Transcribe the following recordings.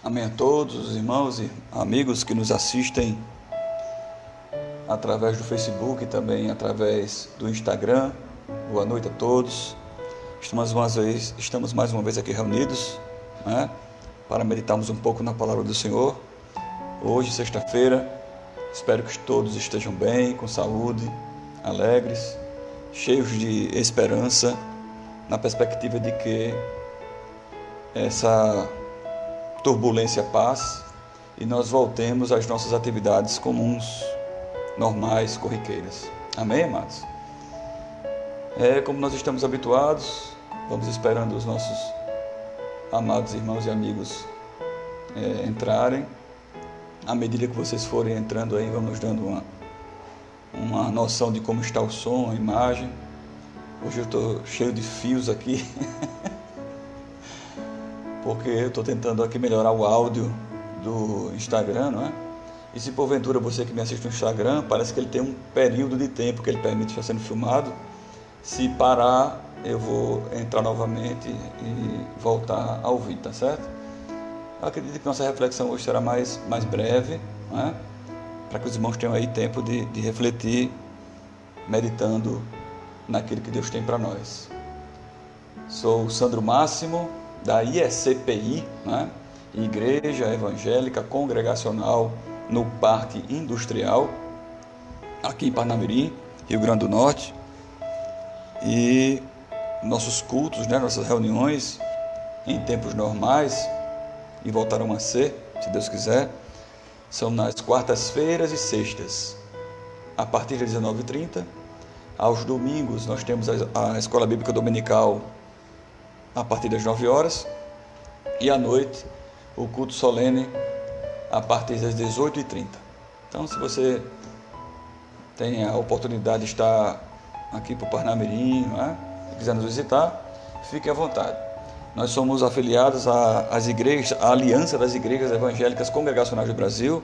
Amém a todos os irmãos e amigos que nos assistem através do Facebook e também através do Instagram. Boa noite a todos. Estamos mais uma vez aqui reunidos, né, para meditarmos um pouco na palavra do Senhor. Hoje, sexta-feira, espero que todos estejam bem, com saúde, alegres, cheios de esperança, na perspectiva de que essa turbulência passe e nós voltemos às nossas atividades comuns, normais, corriqueiras. Amém, amados? Como nós estamos habituados, vamos esperando os nossos amados irmãos e amigos entrarem. À medida que vocês forem entrando aí, vamos nos dando uma noção de como está o som, a imagem. Hoje eu estou cheio de fios aqui, porque eu estou tentando aqui melhorar o áudio do Instagram, não é? E se porventura você que me assiste no Instagram, parece que ele tem um período de tempo que ele permite estar sendo filmado. Se parar, eu vou entrar novamente e voltar ao vídeo, tá certo? Eu acredito que nossa reflexão hoje será mais breve, não é? Para que os irmãos tenham aí tempo de refletir, meditando naquilo que Deus tem para nós. Sou o Sandro Máximo, da IECPI, né? Igreja Evangélica Congregacional no Parque Industrial, aqui em Parnamirim, Rio Grande do Norte. E nossos cultos, né, nossas reuniões em tempos normais, e voltarão a ser, se Deus quiser, são nas quartas-feiras e sextas, a partir das 19h30. Aos domingos nós temos a Escola Bíblica Dominical a partir das 9 horas, e à noite o culto solene a partir das 18h30. Então, se você tem a oportunidade de estar aqui para o Parnamirim, né, e quiser nos visitar, fique à vontade. Nós somos afiliados às igrejas, à Aliança das Igrejas Evangélicas Congregacionais do Brasil,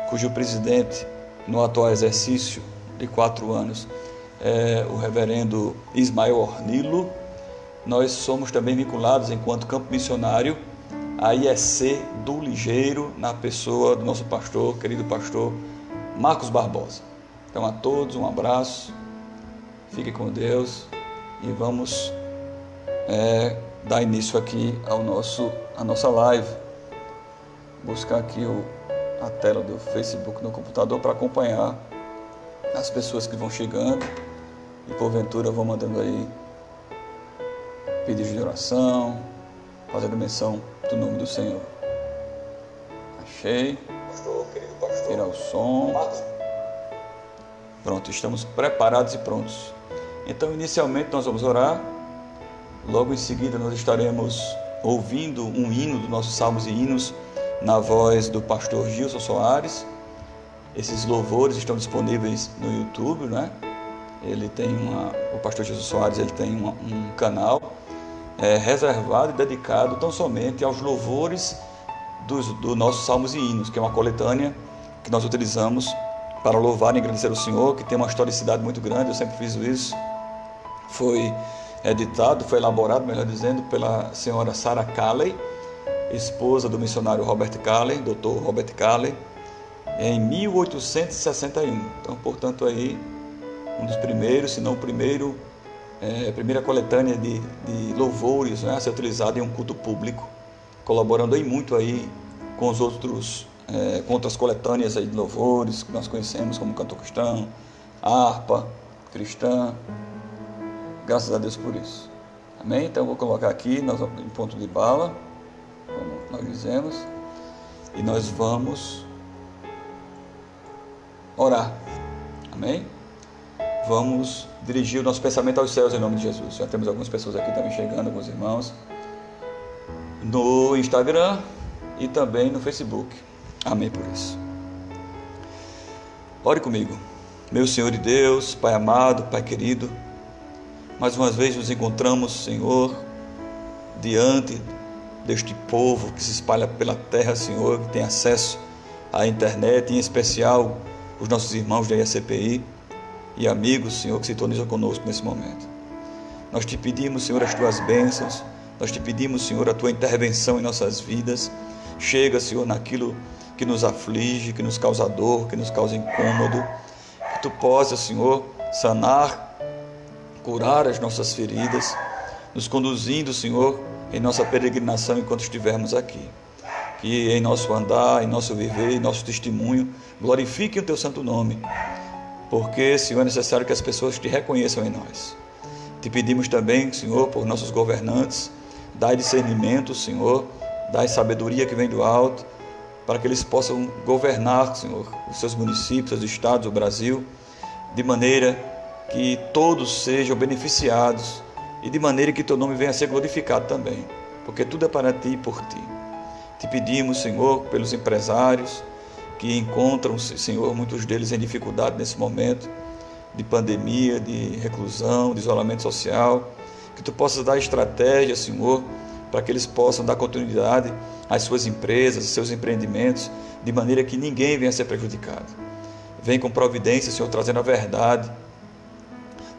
cujo presidente, no atual exercício de 4 anos, é o reverendo Ismael Ornilo. Nós somos também vinculados, enquanto campo missionário, à IEC do Ligeiro, na pessoa do nosso pastor, querido pastor Marcos Barbosa. Então, a todos um abraço, fiquem com Deus e vamos dar início aqui à nossa live. Buscar aqui a tela do Facebook no computador para acompanhar as pessoas que vão chegando, e porventura vão mandando aí pedidos de oração, fazendo menção do nome do Senhor. Achei. Pastor, querido pastor. Tirar o som. Pronto, estamos preparados e prontos. Então, inicialmente nós vamos orar. Logo em seguida nós estaremos ouvindo um hino dos nossos salmos e hinos na voz do pastor Gilson Soares. Esses louvores estão disponíveis no YouTube, né? O pastor Gilson Soares, ele tem um canal reservado e dedicado tão somente aos louvores dos nossos salmos e hinos, que é uma coletânea que nós utilizamos para louvar e agradecer ao Senhor, que tem uma historicidade muito grande. Eu sempre fiz isso. Foi elaborado, melhor dizendo, pela senhora Sarah Calley, esposa do missionário Robert Calley, Dr. Robert Calley, em 1861. Então, portanto, aí um dos primeiros, se não o primeiro, a primeira coletânea de louvores, né, a ser utilizada em um culto público, colaborando aí muito aí com com outras coletâneas aí de louvores que nós conhecemos, como cantor cristão, harpa cristã. Graças a Deus por isso. Amém? Então eu vou colocar aqui em ponto de bala, como nós dizemos, e nós vamos orar. Amém? Vamos dirigir o nosso pensamento aos céus em nome de Jesus. Já temos algumas pessoas aqui também chegando, alguns irmãos, no Instagram e também no Facebook. Amém por isso. Ore comigo. Meu Senhor e Deus, Pai amado, Pai querido, mais uma vez nos encontramos, Senhor, diante deste povo que se espalha pela terra, Senhor, que tem acesso à internet, em especial os nossos irmãos da IECPI e amigos, Senhor, que se sintonizam conosco nesse momento. Nós te pedimos, Senhor, as tuas bênçãos, nós te pedimos, Senhor, a tua intervenção em nossas vidas. Chega, Senhor, naquilo que nos aflige, que nos causa dor, que nos causa incômodo. Que Tu possa, Senhor, sanar, curar as nossas feridas, nos conduzindo, Senhor, em nossa peregrinação enquanto estivermos aqui. Que em nosso andar, em nosso viver, em nosso testemunho, glorifiquem o Teu santo nome, porque, Senhor, é necessário que as pessoas Te reconheçam em nós. Te pedimos também, Senhor, por nossos governantes, dai discernimento, Senhor, dai sabedoria que vem do alto, para que eles possam governar, Senhor, os seus municípios, os estados, o Brasil, de maneira que todos sejam beneficiados e de maneira que Teu nome venha a ser glorificado também, porque tudo é para Ti e por Ti. Te pedimos, Senhor, pelos empresários que encontram, Senhor, muitos deles em dificuldade nesse momento de pandemia, de reclusão, de isolamento social, que Tu possas dar estratégia, Senhor, para que eles possam dar continuidade às suas empresas, aos seus empreendimentos, de maneira que ninguém venha a ser prejudicado. Vem com providência, Senhor, trazendo a verdade,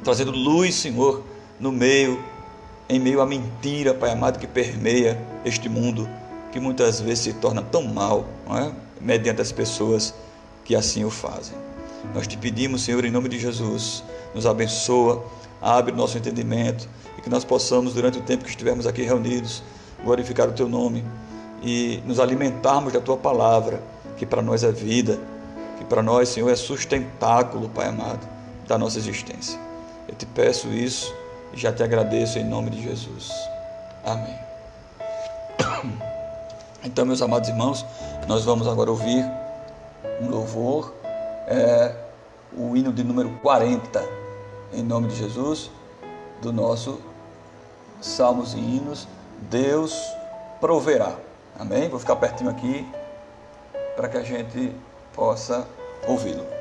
trazendo luz, Senhor, em meio à mentira, Pai amado, que permeia este mundo, que muitas vezes se torna tão mal, não é? Mediante as pessoas que assim o fazem. Nós Te pedimos, Senhor, em nome de Jesus, nos abençoa, abre o nosso entendimento e que nós possamos, durante o tempo que estivermos aqui reunidos, glorificar o Teu nome e nos alimentarmos da Tua palavra, que para nós é vida, que para nós, Senhor, é sustentáculo, Pai amado, da nossa existência. Eu Te peço isso e já Te agradeço em nome de Jesus. Amém. Então, meus amados irmãos, nós vamos agora ouvir um louvor, o hino de número 40, em nome de Jesus, do nosso Salmos e Hinos, Deus proverá. Amém? Vou ficar pertinho aqui para que a gente possa ouvi-lo.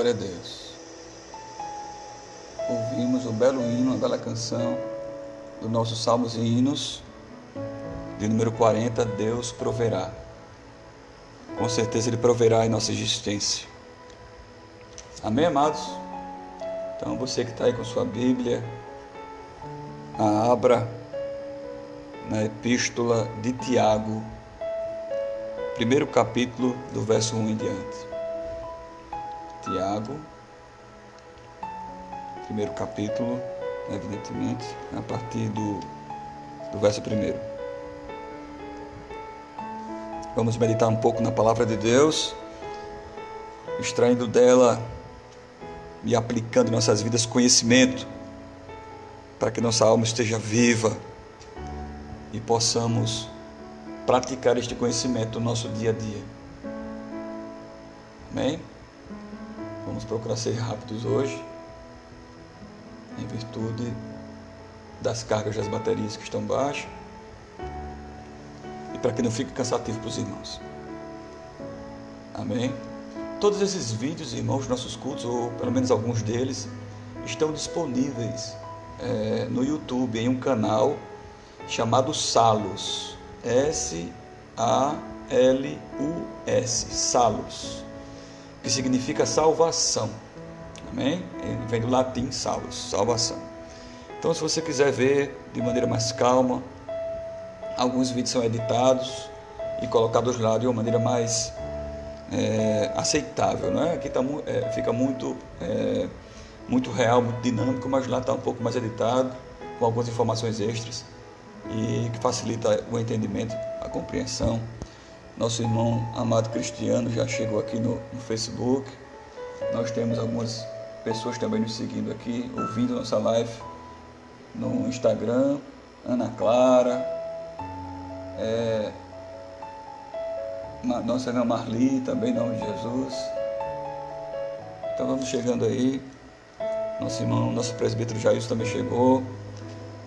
Glória a Deus. Ouvimos o belo hino, a bela canção do nosso Salmos e Hinos, de número 40, Deus proverá. Com certeza Ele proverá em nossa existência. Amém, amados? Então você que está aí com sua Bíblia, abra na Epístola de Tiago, primeiro capítulo, do verso 1 em diante. Tiago, primeiro capítulo, evidentemente, a partir do verso 1. Vamos meditar um pouco na palavra de Deus, extraindo dela e aplicando em nossas vidas conhecimento, para que nossa alma esteja viva e possamos praticar este conhecimento no nosso dia a dia. Amém? Vamos procurar ser rápidos hoje, em virtude das cargas das baterias que estão baixas, e para que não fique cansativo para os irmãos. Amém? Todos esses vídeos, irmãos, dos nossos cultos, ou pelo menos alguns deles, estão disponíveis no YouTube, em um canal chamado Salus, S-A-L-U-S, Salus, que significa salvação. Amém? Ele vem do latim salus, salvação. Então, se você quiser ver de maneira mais calma, alguns vídeos são editados e colocados lá de uma maneira mais aceitável, não é? Aqui fica muito real, muito dinâmico, mas lá está um pouco mais editado, com algumas informações extras, e que facilita o entendimento, a compreensão. Nosso irmão amado Cristiano já chegou aqui no Facebook. Nós temos algumas pessoas também nos seguindo aqui, ouvindo nossa live no Instagram. Ana Clara, nossa irmã Marli, também em nome de Jesus. Então vamos chegando aí. Nosso irmão, nosso presbítero Jair também chegou.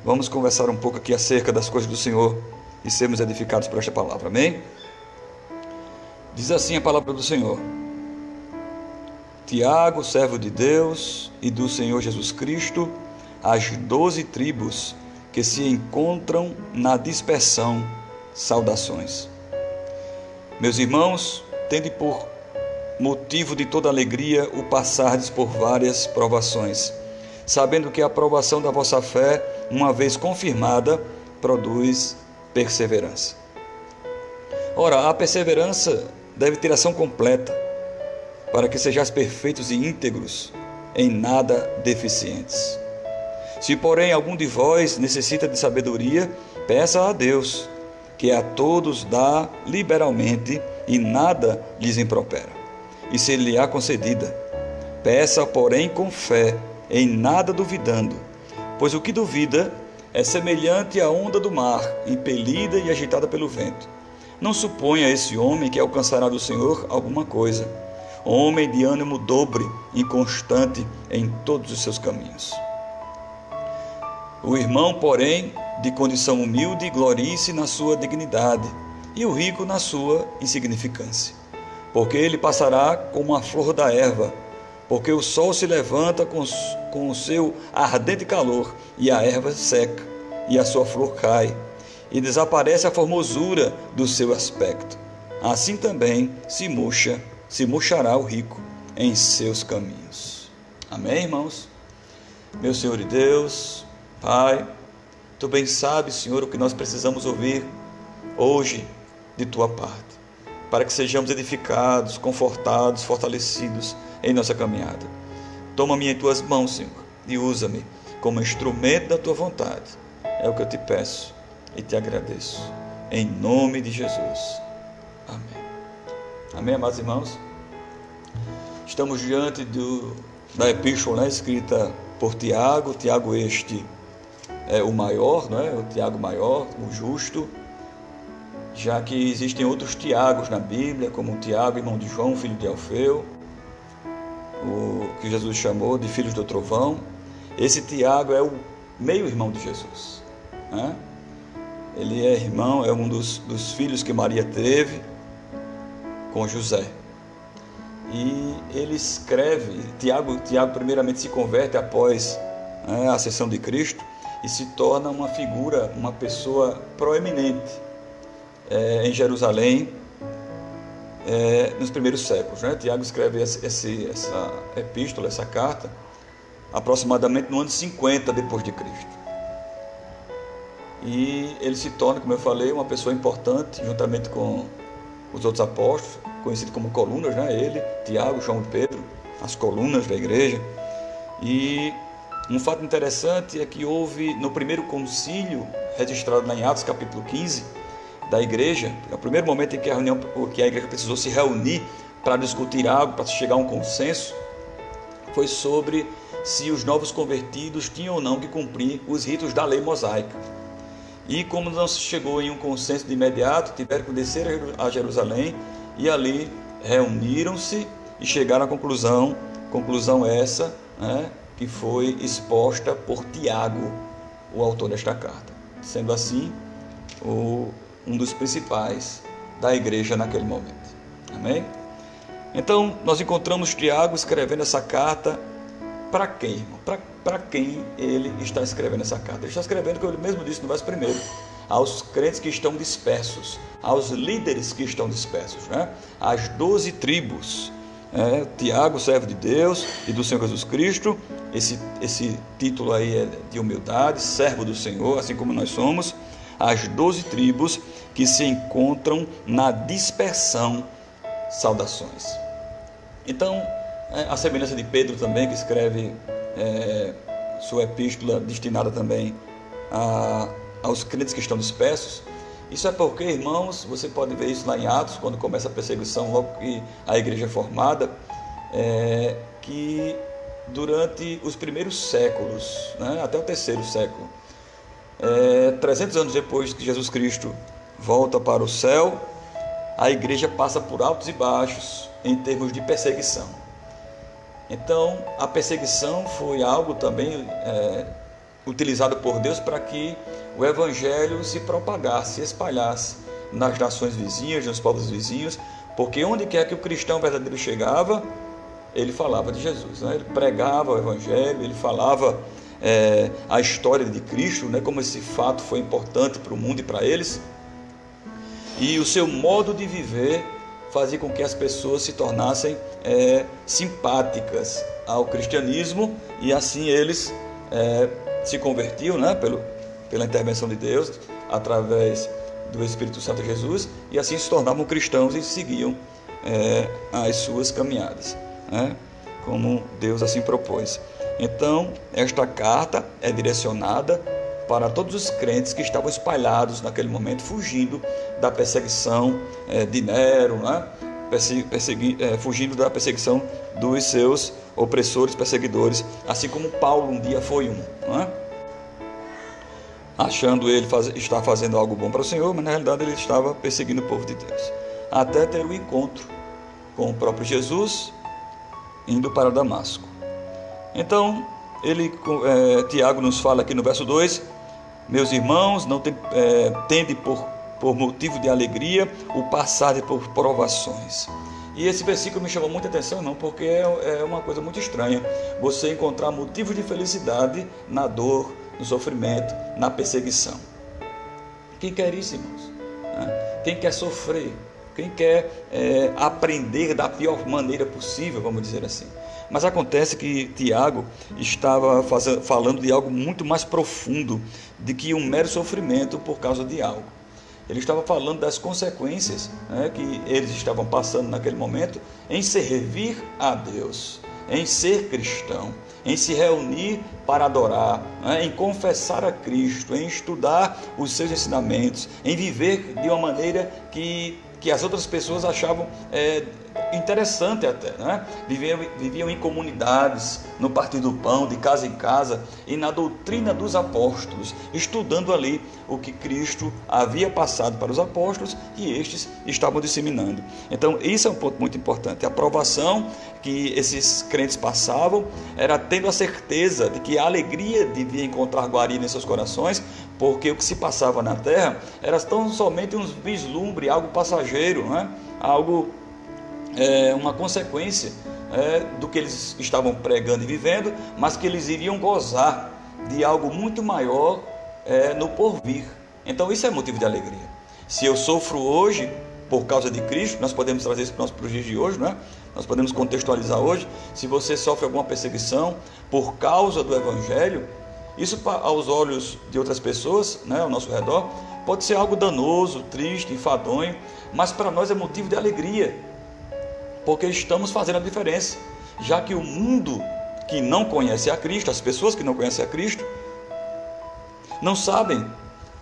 Vamos conversar um pouco aqui acerca das coisas do Senhor e sermos edificados por esta palavra, amém? Diz assim a palavra do Senhor: Tiago, servo de Deus e do Senhor Jesus Cristo, às 12 tribos que se encontram na dispersão, saudações. Meus irmãos, tende por motivo de toda alegria o passardes por várias provações, sabendo que a aprovação da vossa fé, uma vez confirmada, produz perseverança. Ora, a perseverança deve ter ação completa, para que sejais perfeitos e íntegros, em nada deficientes. Se, porém, algum de vós necessita de sabedoria, peça a Deus, que a todos dá liberalmente e nada lhes impropera, e se lhe há concedida. Peça, porém, com fé, em nada duvidando, pois o que duvida é semelhante à onda do mar, impelida e agitada pelo vento. Não suponha esse homem que alcançará do Senhor alguma coisa. Homem de ânimo dobre, inconstante em todos os seus caminhos. O irmão, porém, de condição humilde, glorie-se na sua dignidade, e o rico na sua insignificância. Porque ele passará como a flor da erva, porque o sol se levanta com o seu ardente calor, e a erva seca, e a sua flor cai, e desaparece a formosura do seu aspecto. Assim também se murchará o rico em seus caminhos. Amém, irmãos? Meu Senhor e Deus, Pai, Tu bem sabes, Senhor, o que nós precisamos ouvir hoje de Tua parte, para que sejamos edificados, confortados, fortalecidos em nossa caminhada. Toma-me em Tuas mãos, Senhor, e usa-me como instrumento da Tua vontade. É o que eu te peço e te agradeço, em nome de Jesus. Amém. Amém, amados irmãos? Estamos diante da epístola, escrita por Tiago. Tiago este é o maior, não é? O Tiago maior, o justo, já que existem outros Tiagos na Bíblia, como o Tiago, irmão de João, filho de Alfeu, o que Jesus chamou de filhos do trovão. Esse Tiago é o meio-irmão de Jesus, né? Ele é irmão, é um dos filhos que Maria teve com José. e ele escreve, Tiago primeiramente se converte após a ascensão de Cristo e se torna uma figura, uma pessoa proeminente em Jerusalém nos primeiros séculos. Tiago escreve essa epístola, essa carta, aproximadamente no ano 50 depois de Cristo. E ele se torna, como eu falei, uma pessoa importante, juntamente com os outros apóstolos, conhecido como colunas, ele, Tiago, João e Pedro, as colunas da igreja. E um fato interessante é que houve, no primeiro concílio, registrado lá em Atos capítulo 15, da igreja, o primeiro momento em que a igreja precisou se reunir para discutir algo, para chegar a um consenso, foi sobre se os novos convertidos tinham ou não que cumprir os ritos da lei mosaica. E como não se chegou em um consenso de imediato, tiveram que descer a Jerusalém e ali reuniram-se e chegaram à conclusão essa, que foi exposta por Tiago, o autor desta carta, sendo assim um dos principais da igreja naquele momento. Amém? Então, nós encontramos Tiago escrevendo essa carta para quem, irmão? Para quem ele está escrevendo essa carta? Ele está escrevendo, como ele mesmo disse no verso 1, aos crentes que estão dispersos, aos líderes que estão dispersos, às 12 tribos. Tiago, servo de Deus e do Senhor Jesus Cristo, esse título aí é de humildade, servo do Senhor, assim como nós somos, as 12 tribos que se encontram na dispersão, saudações. Então, a semelhança de Pedro também, que escreve sua epístola destinada também aos crentes que estão dispersos. Isso é porque, irmãos, você pode ver isso lá em Atos, quando começa a perseguição, logo que a igreja é formada, que durante os primeiros séculos, até o terceiro século, 300 anos depois que Jesus Cristo volta para o céu, a igreja passa por altos e baixos em termos de perseguição. Então, a perseguição foi algo também utilizado por Deus para que o evangelho se propagasse, se espalhasse nas nações vizinhas, nos povos vizinhos, porque onde quer que o cristão verdadeiro chegava, ele falava de Jesus, ele pregava o evangelho, ele falava a história de Cristo, como esse fato foi importante para o mundo e para eles, e o seu modo de viver fazia com que as pessoas se tornassem simpáticas ao cristianismo, e assim eles se convertiam, pela intervenção de Deus, através do Espírito Santo de Jesus, e assim se tornavam cristãos e seguiam as suas caminhadas, como Deus assim propôs. Então, esta carta é direcionada para todos os crentes que estavam espalhados naquele momento, fugindo da perseguição de Nero, fugindo da perseguição dos seus opressores, perseguidores, assim como Paulo um dia foi achando ele estar fazendo algo bom para o Senhor, mas na realidade ele estava perseguindo o povo de Deus, até ter um encontro com o próprio Jesus, indo para Damasco. Então, Tiago nos fala aqui no verso 2, meus irmãos, não tende por motivo de alegria o passar por provações. E esse versículo me chamou muita atenção, irmão, porque é uma coisa muito estranha você encontrar motivo de felicidade na dor, no sofrimento, na perseguição. Quem quer isso, irmãos? Quem quer sofrer? Quem quer aprender da pior maneira possível, vamos dizer assim? Mas acontece que Tiago estava falando de algo muito mais profundo do que um mero sofrimento por causa de algo. Ele estava falando das consequências que eles estavam passando naquele momento em servir a Deus, em ser cristão, em se reunir para adorar, em confessar a Cristo, em estudar os seus ensinamentos, em viver de uma maneira que as outras pessoas achavam interessante até, Viviam em comunidades, no partir do pão, de casa em casa, e na doutrina dos apóstolos, estudando ali o que Cristo havia passado para os apóstolos e estes estavam disseminando. Então, isso é um ponto muito importante. A provação que esses crentes passavam era tendo a certeza de que a alegria devia encontrar guarida em seus corações, porque o que se passava na terra era tão somente um vislumbre, algo passageiro, algo uma consequência do que eles estavam pregando e vivendo, mas que eles iriam gozar de algo muito maior no porvir. Então isso é motivo de alegria. Se eu sofro hoje por causa de Cristo, nós podemos trazer isso para os dias de hoje, não é? Nós podemos contextualizar hoje. Se você sofre alguma perseguição por causa do Evangelho, isso aos olhos de outras pessoas, né, ao nosso redor, pode ser algo danoso, triste, enfadonho, mas para nós é motivo de alegria, porque estamos fazendo a diferença, já que o mundo que não conhece a Cristo, as pessoas que não conhecem a Cristo, não sabem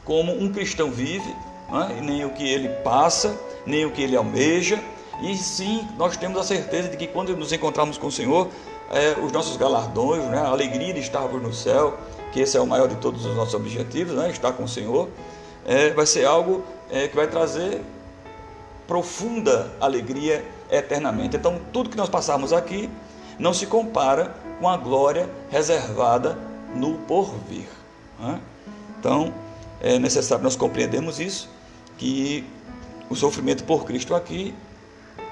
como um cristão vive, né, nem o que ele passa, nem o que ele almeja. E sim, nós temos a certeza de que quando nos encontrarmos com o Senhor, os nossos galardões, né, a alegria de estarmos no céu, que esse é o maior de todos os nossos objetivos, né, estar com o Senhor, vai ser algo que vai trazer profunda alegria eternamente. Então tudo que nós passarmos aqui não se compara com a glória reservada no porvir, né? Então é necessário nós compreendermos isso, que o sofrimento por Cristo aqui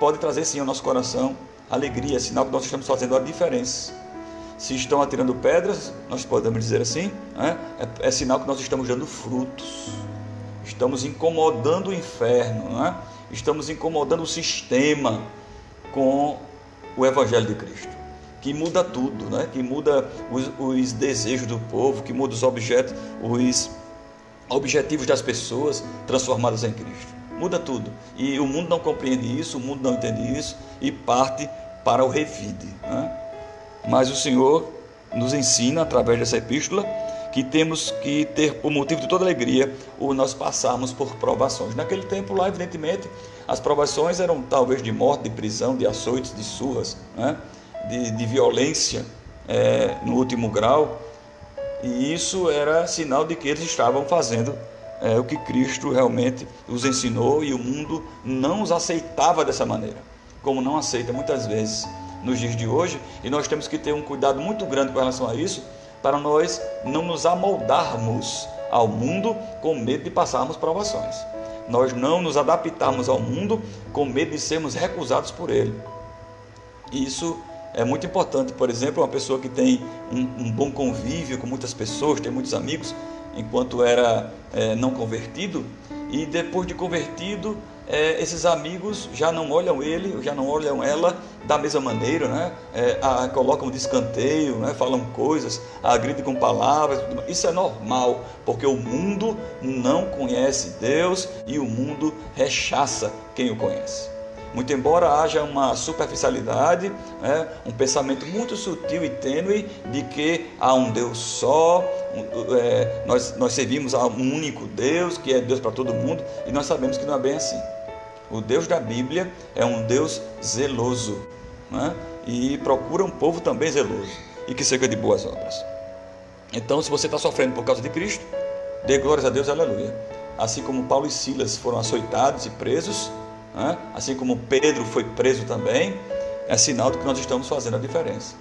pode trazer sim ao nosso coração alegria, sinal que nós estamos fazendo a diferença. Se estão atirando pedras, nós podemos dizer assim, né? É sinal que nós estamos dando frutos, estamos incomodando o inferno, né? Estamos incomodando o sistema com o Evangelho de Cristo, que muda tudo, né? Que muda os desejos do povo, que muda os objetivos das pessoas transformadas em Cristo. Muda tudo, e o mundo não compreende isso, o mundo não entende isso e parte para o revide, né? Mas o Senhor nos ensina através dessa epístola que temos que ter por motivo de toda alegria o nós passarmos por provações. Naquele tempo lá, evidentemente, as provações eram talvez de morte, de prisão, de açoites, de surras, né? de violência no último grau, e isso era sinal de que eles estavam fazendo o que Cristo realmente os ensinou, e o mundo não os aceitava dessa maneira, como não aceita muitas vezes nos dias de hoje, e nós temos que ter um cuidado muito grande com relação a isso, para nós não nos amoldarmos ao mundo com medo de passarmos provações, nós não nos adaptarmos ao mundo com medo de sermos recusados por ele. Isso é muito importante. Por exemplo, uma pessoa que tem um bom convívio com muitas pessoas, tem muitos amigos, enquanto era não convertido, e depois de convertido, esses amigos já não olham ele, já não olham ela da mesma maneira, né? Colocam de escanteio, né? Falam coisas, agridem com palavras. Isso é normal, porque o mundo não conhece Deus e o mundo rechaça quem o conhece. Muito embora haja uma superficialidade, um pensamento muito sutil e tênue de que há um Deus só, nós servimos a um único Deus, que é Deus para todo mundo, e nós sabemos que não é bem assim. O Deus da Bíblia é um Deus zeloso, né? E procura um povo também zeloso e que seja de boas obras. Então, se você está sofrendo por causa de Cristo, dê glórias a Deus, aleluia. Assim como Paulo e Silas foram açoitados e presos, assim como Pedro foi preso também, é sinal de que nós estamos fazendo a diferença,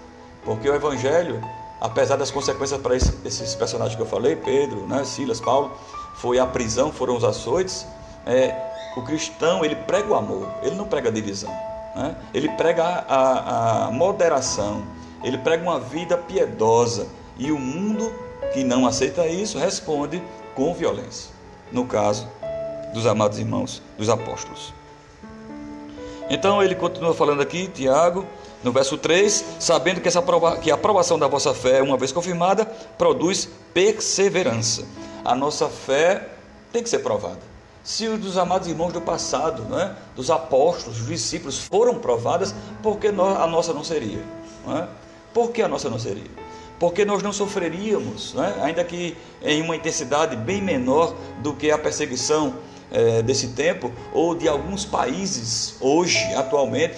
porque o Evangelho, apesar das consequências para esses personagens que eu falei, Pedro, Silas, Paulo, foi a prisão, foram os açoites, o cristão, ele prega o amor, ele não prega a divisão, ele prega a moderação, ele prega uma vida piedosa, e o mundo que não aceita isso responde com violência, no caso dos amados irmãos dos apóstolos. Então ele continua falando aqui, Tiago, no verso 3, sabendo que a aprovação da vossa fé, uma vez confirmada, produz perseverança. A nossa fé tem que ser provada. Se os dos amados irmãos do passado, dos apóstolos, dos discípulos foram provadas, por que a nossa não seria? Por que a nossa não seria? Porque nós não sofreríamos, ainda que em uma intensidade bem menor do que a perseguição desse tempo, ou de alguns países hoje, atualmente,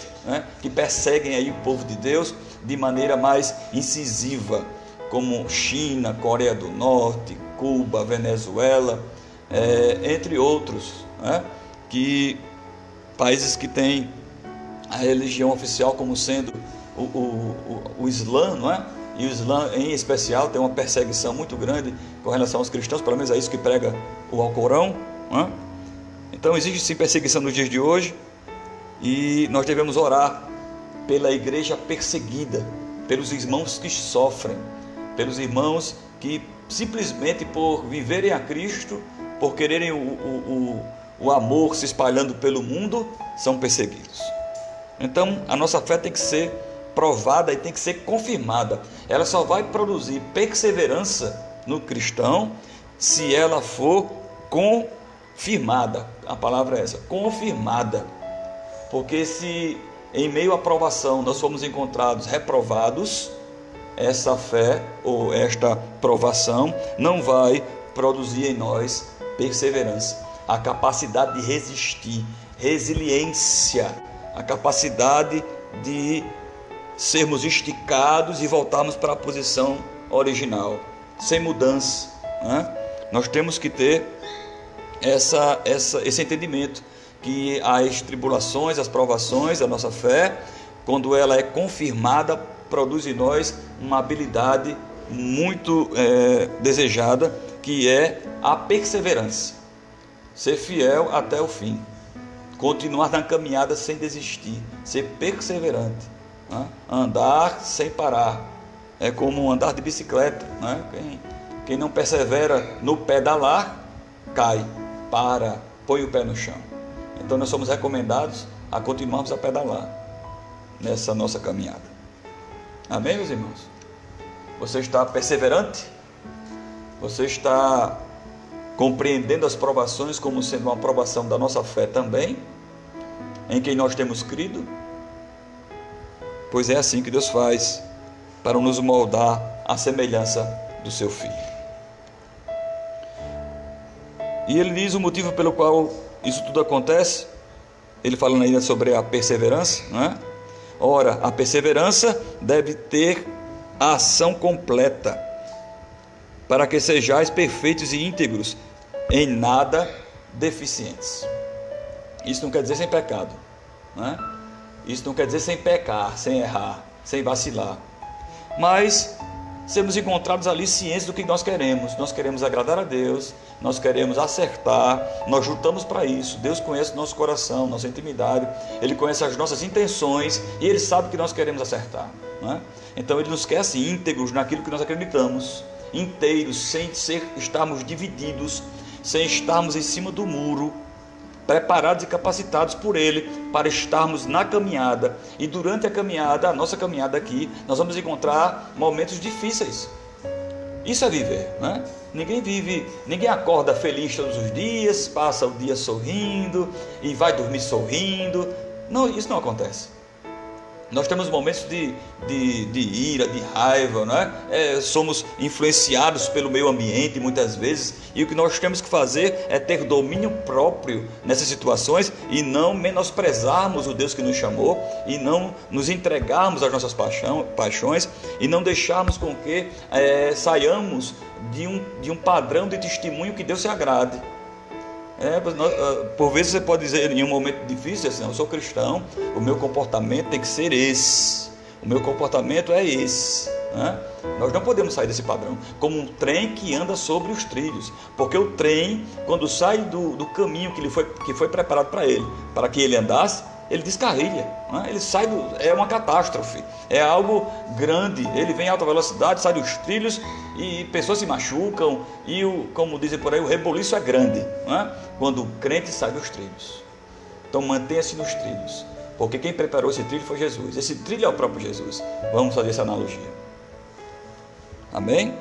que perseguem aí o povo de Deus de maneira mais incisiva, como China, Coreia do Norte, Cuba, Venezuela, entre outros, que países que têm a religião oficial como sendo o Islã, e o Islã em especial tem uma perseguição muito grande com relação aos cristãos, pelo menos é isso que prega o Alcorão. Então existe sim perseguição nos dias de hoje, E nós devemos orar pela igreja perseguida, pelos irmãos que sofrem, pelos irmãos que simplesmente por viverem a Cristo, por quererem o amor se espalhando pelo mundo, são perseguidos. Então a nossa fé tem que ser provada e tem que ser confirmada. Ela só vai produzir perseverança no cristão se ela for confirmada. A palavra é essa, confirmada. Porque se em meio à provação nós formos encontrados reprovados, essa fé ou esta provação não vai produzir em nós perseverança, a capacidade de resistir, resiliência, a capacidade de sermos esticados e voltarmos para a posição original, sem mudança, né? Nós temos que ter esse entendimento que as tribulações, as provações da nossa fé, quando ela é confirmada, produz em nós uma habilidade muito desejada, que é a perseverança. Ser fiel até o fim, continuar na caminhada sem desistir, ser perseverante, né? Andar sem parar, é como andar de bicicleta, né? Quem não persevera no pedalar, cai, para, põe o pé no chão. Então nós somos recomendados a continuarmos a pedalar nessa nossa caminhada. Amém, meus irmãos? Você está perseverante? Você está compreendendo as provações como sendo uma provação da nossa fé também, em quem nós temos crido? Pois é assim que Deus faz, para nos moldar à semelhança do seu Filho. E ele diz o motivo pelo qual isso tudo acontece, ele falando ainda sobre a perseverança, não é? Ora, a perseverança deve ter a ação completa, para que sejais perfeitos e íntegros, em nada deficientes. Isso não quer dizer sem pecado, né? Isso não quer dizer sem pecar, sem errar, sem vacilar, mas sermos encontrados ali cientes do que nós queremos. Nós queremos agradar a Deus, nós queremos acertar, nós lutamos para isso. Deus conhece o nosso coração, nossa intimidade, Ele conhece as nossas intenções e Ele sabe que nós queremos acertar, né? Então Ele nos quer assim, íntegros naquilo que nós acreditamos, inteiros, sem estarmos divididos, sem estarmos em cima do muro, preparados e capacitados por Ele para estarmos na caminhada. E durante a caminhada, a nossa caminhada aqui, nós vamos encontrar momentos difíceis. Isso é viver, né? Ninguém acorda feliz todos os dias, passa o dia sorrindo e vai dormir sorrindo. Não, isso não acontece. Nós temos momentos de ira, de raiva, né? Somos influenciados pelo meio ambiente muitas vezes, e o que nós temos que fazer é ter domínio próprio nessas situações e não menosprezarmos o Deus que nos chamou, e não nos entregarmos às nossas paixões, e não deixarmos com que saiamos de um padrão de testemunho que Deus se agrade. Por vezes você pode dizer em um momento difícil assim: eu sou cristão, o meu comportamento tem que ser esse, o meu comportamento é esse, né? Nós não podemos sair desse padrão, como um trem que anda sobre os trilhos, porque o trem, quando sai do caminho que foi preparado para que ele andasse, ele descarrilha, né? Ele sai é uma catástrofe, é algo grande. Ele vem em alta velocidade, sai dos trilhos e pessoas se machucam, e como dizem por aí, o reboliço é grande, né? Quando o crente sai dos trilhos. Então mantenha-se nos trilhos, porque quem preparou esse trilho foi Jesus. Esse trilho é o próprio Jesus. Vamos fazer essa analogia. Amém?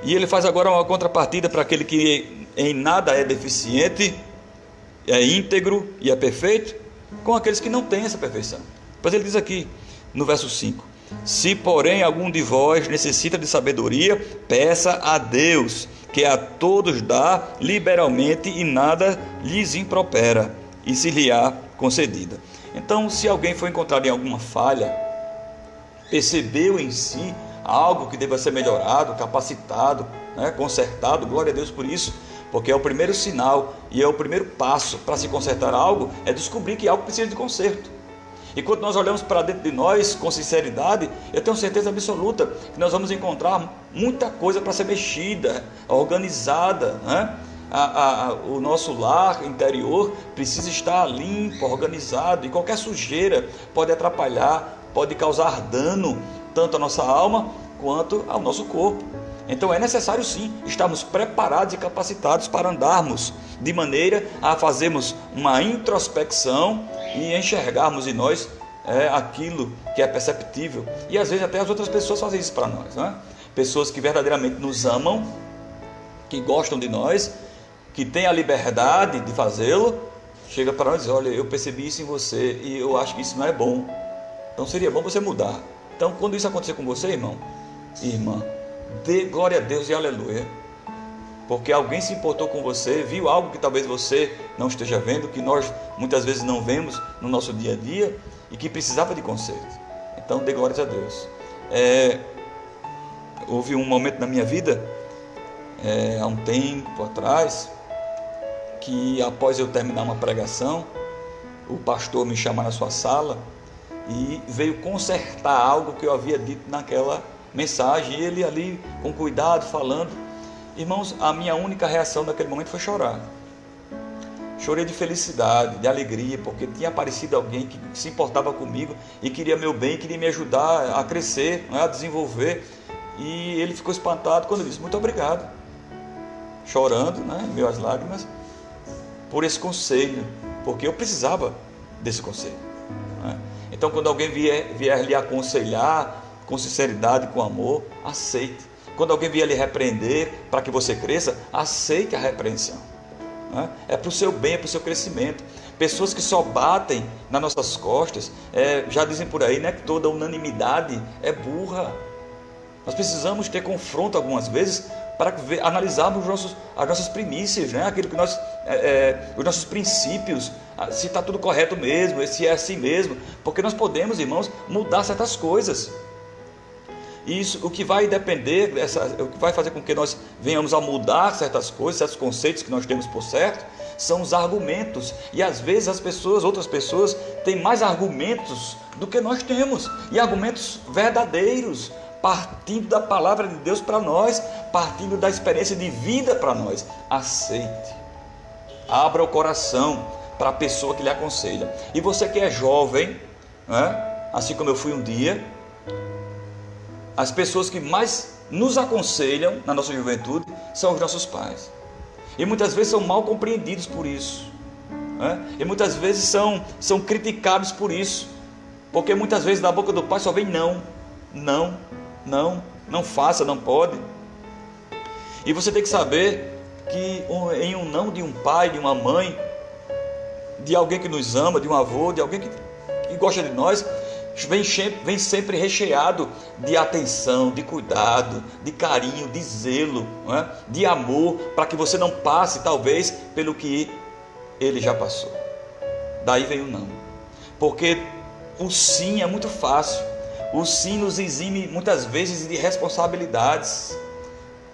E ele faz agora uma contrapartida para aquele que em nada é deficiente, é íntegro e é perfeito, com aqueles que não têm essa perfeição. Pois ele diz aqui no verso 5: se porém algum de vós necessita de sabedoria, peça a Deus, que a todos dá liberalmente e nada lhes impropera, e se lhe há concedida. Então, se alguém foi encontrado em alguma falha, percebeu em si algo que deva ser melhorado, capacitado, né, consertado, glória a Deus por isso, porque é o primeiro sinal e é o primeiro passo para se consertar algo, é descobrir que algo precisa de conserto. E quando nós olhamos para dentro de nós com sinceridade, eu tenho certeza absoluta que nós vamos encontrar muita coisa para ser mexida, organizada, né? o nosso lar interior precisa estar limpo, organizado, e qualquer sujeira pode atrapalhar, pode causar dano tanto à nossa alma quanto ao nosso corpo. Então é necessário sim estarmos preparados e capacitados para andarmos de maneira a fazermos uma introspecção e enxergarmos em nós aquilo que é perceptível. E às vezes até as outras pessoas fazem isso para nós, né? Pessoas que verdadeiramente nos amam, que gostam de nós, que têm a liberdade de fazê-lo, chega para nós e diz: olha, eu percebi isso em você e eu acho que isso não é bom, então seria bom você mudar. Então quando isso acontecer com você, irmão e irmã, dê glória a Deus e aleluia, porque alguém se importou com você, viu algo que talvez você não esteja vendo, que nós muitas vezes não vemos no nosso dia a dia e que precisava de conserto. Então dê glórias a Deus. Houve um momento na minha vida, há um tempo atrás, que após eu terminar uma pregação, o pastor me chamou na sua sala e veio consertar algo que eu havia dito naquela mensagem, e ele ali com cuidado falando. Irmãos, a minha única reação naquele momento foi chorar. Chorei de felicidade, de alegria, porque tinha aparecido alguém que se importava comigo e queria meu bem, queria me ajudar a crescer, a desenvolver. E ele ficou espantado quando eu disse: muito obrigado, chorando, em meio às lágrimas, por esse conselho, porque eu precisava desse conselho. Então quando alguém vier lhe aconselhar com sinceridade, com amor, aceite. Quando alguém vier lhe repreender para que você cresça, aceite a repreensão. É para o seu bem, é para o seu crescimento. Pessoas que só batem nas nossas costas, já dizem por aí, que toda unanimidade é burra. Nós precisamos ter confronto algumas vezes para analisarmos as nossas primícias, aquilo que os nossos princípios, se está tudo correto mesmo, se é assim mesmo, porque nós podemos, irmãos, mudar certas coisas. E isso, o que vai depender, o que vai fazer com que nós venhamos a mudar certas coisas, certos conceitos que nós temos por certo, são os argumentos. E às vezes outras pessoas têm mais argumentos do que nós temos, e argumentos verdadeiros, partindo da palavra de Deus para nós, partindo da experiência de vida para nós. Aceite, abra o coração para a pessoa que lhe aconselha. E você que é jovem, assim como eu fui um dia, as pessoas que mais nos aconselham na nossa juventude são os nossos pais, e muitas vezes são mal compreendidos por isso, e muitas vezes são criticados por isso, porque muitas vezes da boca do pai só vem não, não faça, não pode. E você tem que saber que em um não de um pai, de uma mãe, de alguém que nos ama, de um avô, de alguém que gosta de nós, vem sempre recheado de atenção, de cuidado, de carinho, de zelo, de amor, para que você não passe talvez pelo que ele já passou. Daí vem o não, porque o sim é muito fácil. O sim nos exime muitas vezes de responsabilidades.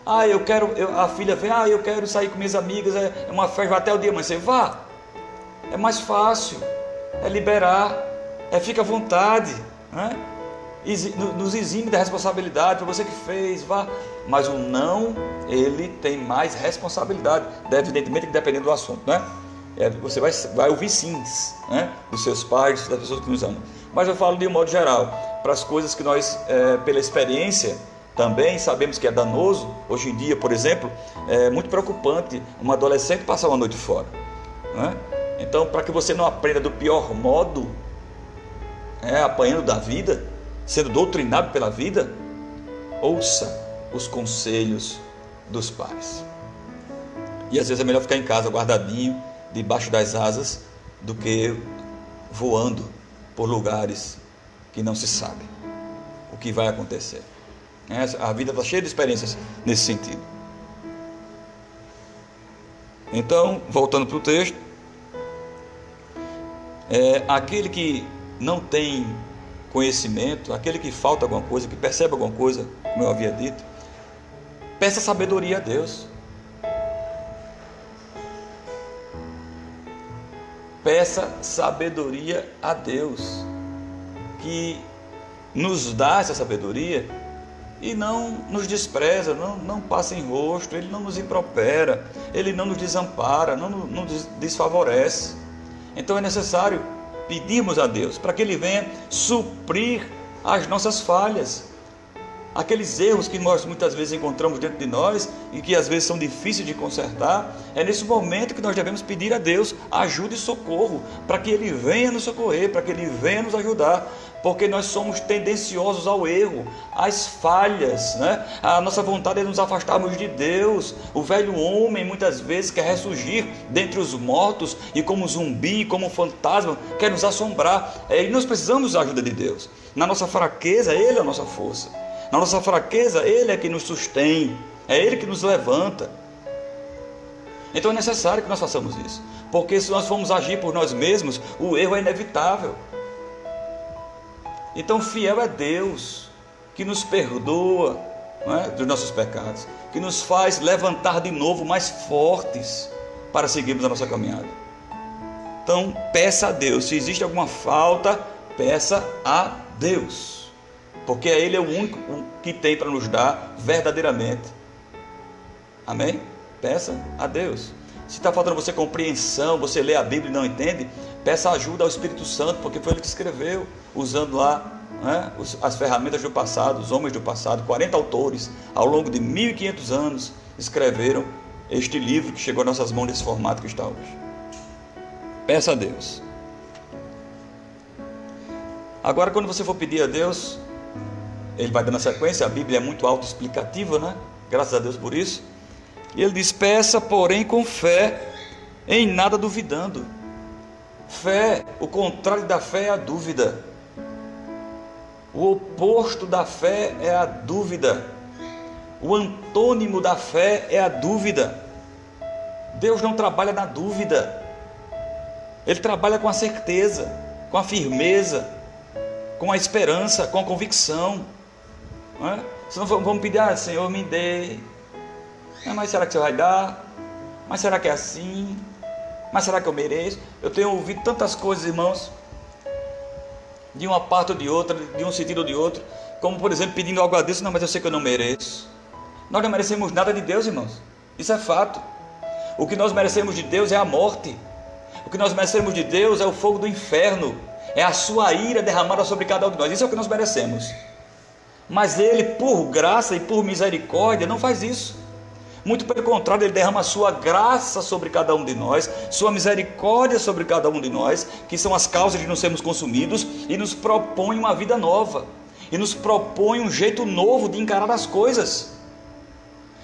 A filha vem: eu quero sair com minhas amigas, é uma festa, até o dia amanhecer. Vá, é mais fácil, é liberar, fica à vontade, nos exime da responsabilidade. Para você que fez, vá. Mas o não, ele tem mais responsabilidade, evidentemente que dependendo do assunto, você vai ouvir sims, dos seus pais, das pessoas que nos amam. Mas eu falo de um modo geral, para as coisas que nós, pela experiência, também sabemos que é danoso. Hoje em dia, por exemplo, é muito preocupante um adolescente passar uma noite fora, Então, para que você não aprenda do pior modo, apanhando da vida, sendo doutrinado pela vida, ouça os conselhos dos pais. E às vezes é melhor ficar em casa guardadinho, debaixo das asas, do que voando por lugares que não se sabe o que vai acontecer. A vida está cheia de experiências nesse sentido. Então, voltando para o texto, aquele que não tem conhecimento, aquele que falta alguma coisa, que percebe alguma coisa, como eu havia dito, peça sabedoria a Deus. Peça sabedoria a Deus, que nos dá essa sabedoria e não nos despreza, não passa em rosto, Ele não nos impropera, Ele não nos desampara, não nos desfavorece. Então é necessário pedirmos a Deus para que Ele venha suprir as nossas falhas, aqueles erros que nós muitas vezes encontramos dentro de nós e que às vezes são difíceis de consertar. É nesse momento que nós devemos pedir a Deus ajuda e socorro, para que Ele venha nos socorrer, para que Ele venha nos ajudar, porque nós somos tendenciosos ao erro, às falhas, né? A nossa vontade é nos afastarmos de Deus. O velho homem muitas vezes quer ressurgir dentre os mortos e como zumbi, como fantasma, quer nos assombrar. E nós precisamos da ajuda de Deus. Na nossa fraqueza, Ele é a nossa força. Na nossa fraqueza, Ele é que nos sustém, é Ele que nos levanta. Então é necessário que nós façamos isso, porque se nós formos agir por nós mesmos, o erro é inevitável. Então fiel é Deus, que nos perdoa, não é, dos nossos pecados, que nos faz levantar de novo mais fortes para seguirmos a nossa caminhada. Então peça a Deus, se existe alguma falta, peça a Deus, porque Ele é o único que tem para nos dar verdadeiramente. Amém? Peça a Deus. Se está faltando você compreensão, você lê a Bíblia e não entende, peça ajuda ao Espírito Santo, porque foi Ele que escreveu, usando lá, né, as ferramentas do passado, os homens do passado. 40 autores, ao longo de 1500 anos, escreveram este livro que chegou às nossas mãos nesse formato que está hoje. Peça a Deus. Agora, quando você for pedir a Deus, Ele vai dando a sequência. A Bíblia é muito autoexplicativa, né? Graças a Deus por isso. E Ele diz: peça, porém, com fé, em nada duvidando. Fé, o contrário da fé é a dúvida. O oposto da fé é a dúvida. O antônimo da fé é a dúvida. Deus não trabalha na dúvida. Ele trabalha com a certeza, com a firmeza, com a esperança, com a convicção. Não é? Se não vamos pedir, Senhor, me dê. Mas será que você vai dar? Mas será que é assim? Mas será que eu mereço? Eu tenho ouvido tantas coisas, irmãos, de uma parte ou de outra, de um sentido ou de outro, como por exemplo pedindo algo a Deus: não, mas eu sei que eu não mereço. Nós não merecemos nada de Deus, irmãos, isso é fato. O que nós merecemos de Deus é a morte. O que nós merecemos de Deus é o fogo do inferno, é a sua ira derramada sobre cada um de nós. Isso é o que nós merecemos. Mas Ele, por graça e por misericórdia, não faz isso. Muito pelo contrário, Ele derrama a sua graça sobre cada um de nós, sua misericórdia sobre cada um de nós, que são as causas de não sermos consumidos, e nos propõe uma vida nova, e nos propõe um jeito novo de encarar as coisas.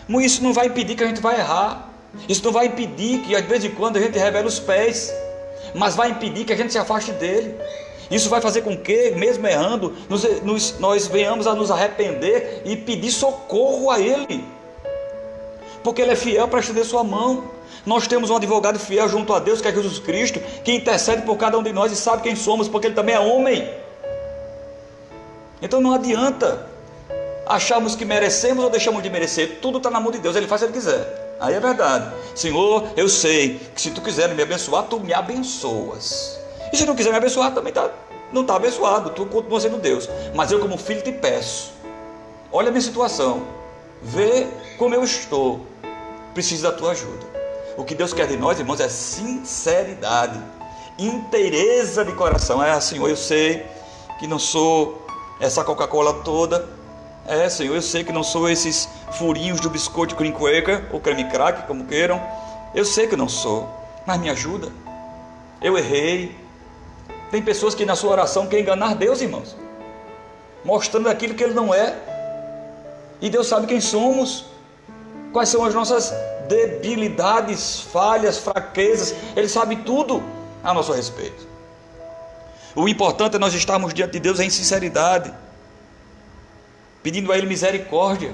Isso não vai impedir que a gente vai errar, isso não vai impedir que de vez em quando a gente revele os pés, mas vai impedir que a gente se afaste dele. Isso vai fazer com que, mesmo errando, nós venhamos a nos arrepender e pedir socorro a Ele, porque Ele é fiel para estender sua mão. Nós temos um advogado fiel junto a Deus, que é Jesus Cristo, que intercede por cada um de nós e sabe quem somos, porque Ele também é homem. Então não adianta acharmos que merecemos ou deixamos de merecer. Tudo está na mão de Deus, Ele faz se Ele quiser. Aí é verdade: Senhor, eu sei que se Tu quiser me abençoar, Tu me abençoas. E se não quiser me abençoar, também não está abençoado, Tu continua sendo Deus. Mas eu, como filho, te peço: olha a minha situação, vê como eu estou, preciso da Tua ajuda. O que Deus quer de nós, irmãos, é sinceridade, inteireza de coração. Senhor, eu sei que não sou essa Coca-Cola toda. Senhor, eu sei que não sou esses furinhos do biscoito cream cracker ou creme crack, como queiram. Eu sei que não sou, mas me ajuda. Eu errei. Tem pessoas que na sua oração querem enganar Deus, irmãos, mostrando aquilo que Ele não é. E Deus sabe quem somos, quais são as nossas debilidades, falhas, fraquezas. Ele sabe tudo a nosso respeito. O importante é nós estarmos diante de Deus em sinceridade, pedindo a Ele misericórdia,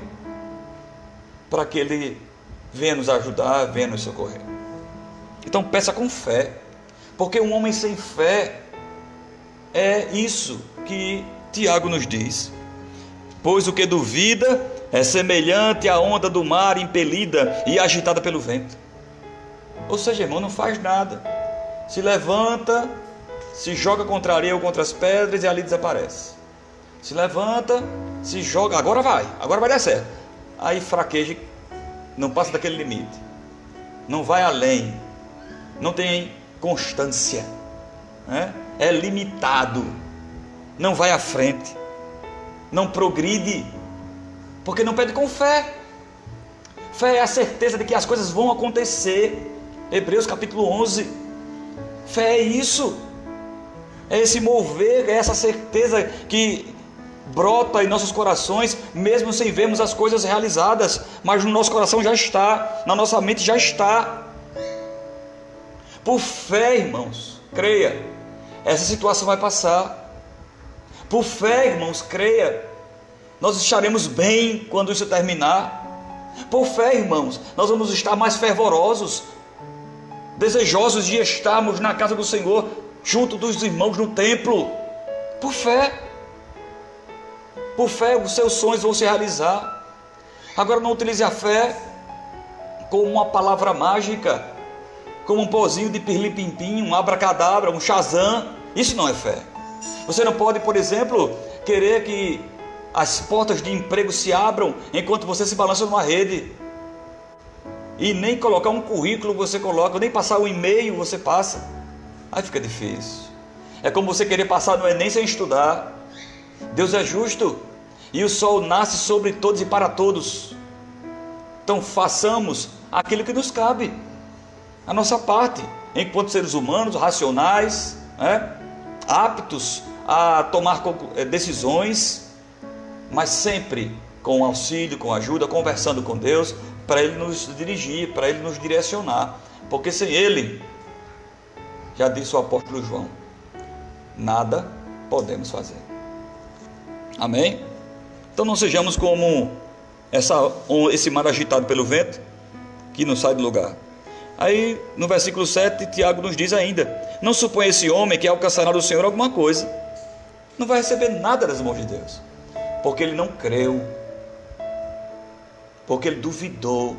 para que Ele venha nos ajudar, venha nos socorrer. Então peça com fé, porque um homem sem fé é isso que Tiago nos diz: pois o que duvida é semelhante à onda do mar impelida e agitada pelo vento. Ou seja, irmão, não faz nada, se levanta, se joga contra a areia ou contra as pedras e ali desaparece. Se levanta, se joga, agora vai dar certo. Aí fraqueja, não passa daquele limite, não vai além, não tem constância, né? É limitado, não vai à frente, não progride, porque não pede com fé. Fé é a certeza de que as coisas vão acontecer. Hebreus capítulo 11. Fé é isso, é esse mover, é essa certeza que brota em nossos corações, mesmo sem vermos as coisas realizadas, mas no nosso coração já está, na nossa mente já está. Por fé, irmãos, creia, essa situação vai passar. Por fé, irmãos, creia, nós estaremos bem quando isso terminar. Por fé, irmãos, nós vamos estar mais fervorosos, desejosos de estarmos na casa do Senhor, junto dos irmãos no templo. Por fé, os seus sonhos vão se realizar. Agora não utilize a fé como uma palavra mágica, como um pozinho de pirlim-pim-pim, um abracadabra, um shazam. Isso não é fé. Você não pode, por exemplo, querer que as portas de emprego se abram enquanto você se balança numa rede, e nem colocar um currículo você coloca, nem passar um e-mail você passa. Aí fica difícil. É como você querer passar no Enem sem estudar. Deus é justo, e o sol nasce sobre todos e para todos. Então façamos aquilo que nos cabe, a nossa parte, enquanto seres humanos, racionais, aptos a tomar decisões, mas sempre com auxílio, com ajuda, conversando com Deus, para Ele nos dirigir, para Ele nos direcionar, porque sem Ele, já disse o apóstolo João, nada podemos fazer. Amém? Então não sejamos como esse mar agitado pelo vento, que não sai do lugar. Aí no versículo 7, Tiago nos diz ainda: não suponha esse homem que alcançará do Senhor alguma coisa. Não vai receber nada das mãos de Deus, porque ele não creu, porque ele duvidou.